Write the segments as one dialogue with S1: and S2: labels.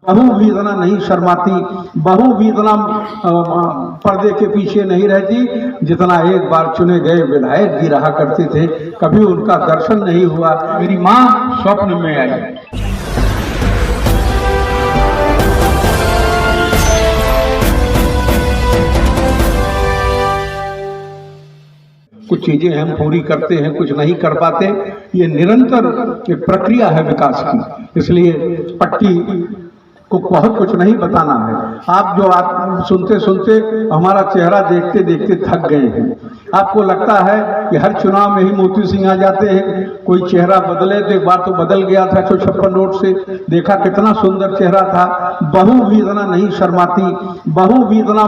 S1: बहू भी इतना नहीं शर्माती, बहू भी इतना पर्दे के पीछे नहीं रहती जितना एक बार चुने गए विधायक जी रहा करते थे। कभी उनका दर्शन नहीं हुआ। मेरी माँ स्वप्न में आई। कुछ चीजें हम पूरी करते हैं, कुछ नहीं कर पाते। ये निरंतर एक प्रक्रिया है विकास की। इसलिए पट्टी को बहुत कुछ नहीं बताना है। आप जो आप सुनते सुनते हमारा चेहरा देखते देखते थक गए हैं। आपको लगता है कि हर चुनाव में ही मोती सिंह आ जाते हैं, कोई चेहरा बदले तो एक बार तो बदल गया था 156 नोट से, देखा कितना सुंदर चेहरा था। बहू भी इतना नहीं शर्माती, बहू भी इतना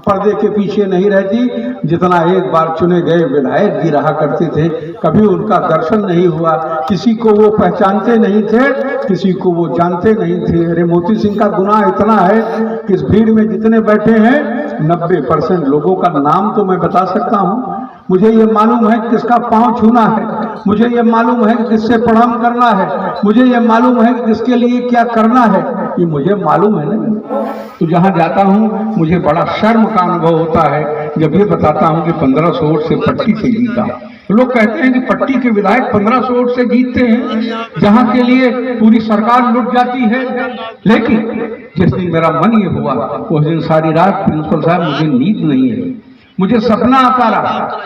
S1: पर्दे के पीछे नहीं रहती जितना एक बार चुने गए विधायक जी रहा करते थे। कभी उनका दर्शन नहीं हुआ। किसी को वो पहचानते नहीं थे, किसी को वो जानते नहीं थे। अरे मोती सिंह का गुनाह इतना है कि इस भीड़ में जितने बैठे हैं 90% लोगों का नाम तो मैं बता सकता हूँ। मुझे ये मालूम है किसका पांव छूना है, मुझे ये मालूम है कि किससे प्रणाम करना है, मुझे ये मालूम है कि किसके लिए क्या करना है, ये मुझे मालूम है ना। तो जहाँ जाता हूँ मुझे बड़ा शर्म का अनुभव होता है जब ये बताता हूँ कि 1500 वोट से पट्टी से जीता। लोग कहते हैं कि पट्टी के विधायक 1500 वोट से जीतते हैं, जहाँ के लिए पूरी सरकार लुट जाती है। लेकिन जिस दिन मेरा मन ये हुआ उस दिन सारी रात प्रिंसिपल साहब मुझे नींद नहीं है, मुझे सपना आता रहा।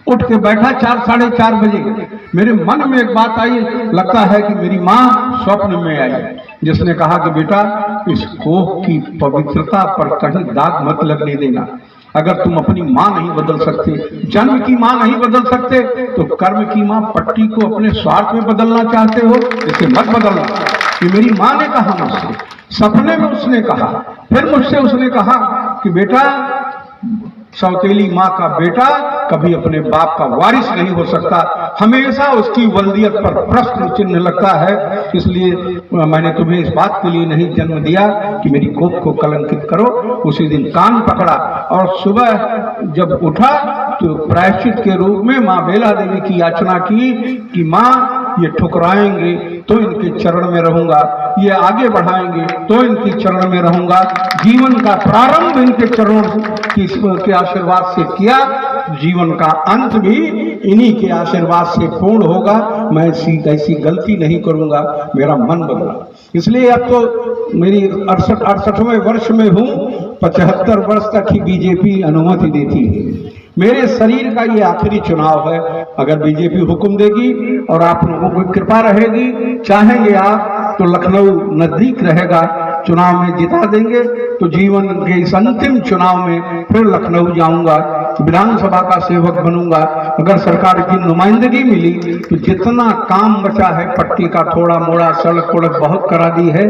S1: उठ के बैठा 4 साढ़े 4 बजे, मेरे मन में एक बात आई, लगता है कि मेरी माँ स्वप्न में आई, जिसने कहा कि बेटा इस कोख की पवित्रता पर कहीं दाग मत लगने देना। अगर तुम अपनी माँ नहीं बदल सकते, जन्म की माँ नहीं बदल सकते, तो कर्म की माँ पट्टी को अपने स्वार्थ में बदलना चाहते हो, इसे मत बदलना। ये मेरी माँ ने कहा मुझसे, सपने में उसने कहा। फिर मुझसे उसने कहा कि बेटा सौतेली माँ का बेटा कभी अपने बाप का वारिस नहीं हो सकता, हमेशा उसकी वल्दियत पर प्रश्न चिन्ह लगता है। इसलिए मैंने तुम्हें इस बात के लिए नहीं जन्म दिया कि मेरी कोख को कलंकित करो। उसी दिन कान पकड़ा और सुबह जब उठा तो प्रायश्चित के रूप में माँ बेला देवी की याचना की कि माँ ये ठुकराएंगे तो इनके चरण में रहूंगा, ये आगे बढ़ाएंगे तो इनके चरण में रहूंगा। जीवन का प्रारंभ इनके चरणों के आशीर्वाद से किया, जीवन का अंत भी इन्हीं के आशीर्वाद से पूर्ण होगा। मैं ऐसी गलती नहीं करूंगा। मेरा मन बदला। इसलिए अब तो मेरी 68वें वर्ष में हूँ, 75 वर्ष तक ही बीजेपी अनुमति देती है। मेरे शरीर का ये आखिरी चुनाव है। अगर बीजेपी हुक्म देगी और आप लोगों की कृपा रहेगी, चाहेंगे आप तो लखनऊ नजदीक रहेगा, चुनाव में जिता देंगे तो जीवन के इस अंतिम चुनाव में फिर लखनऊ जाऊंगा, विधानसभा का सेवक बनूंगा। अगर सरकार की नुमाइंदगी मिली तो जितना काम बचा है पट्टी का, थोड़ा मोड़ा सड़क वड़क बहुत करा दी है,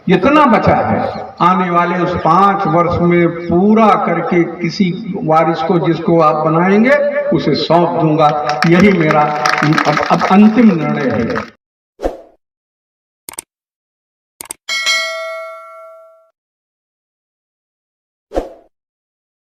S1: जितना बचा है आने वाले उस 5 वर्ष में पूरा करके किसी वारिस को जिसको आप बनाएंगे उसे सौंप दूंगा। यही मेरा अब अंतिम निर्णय है।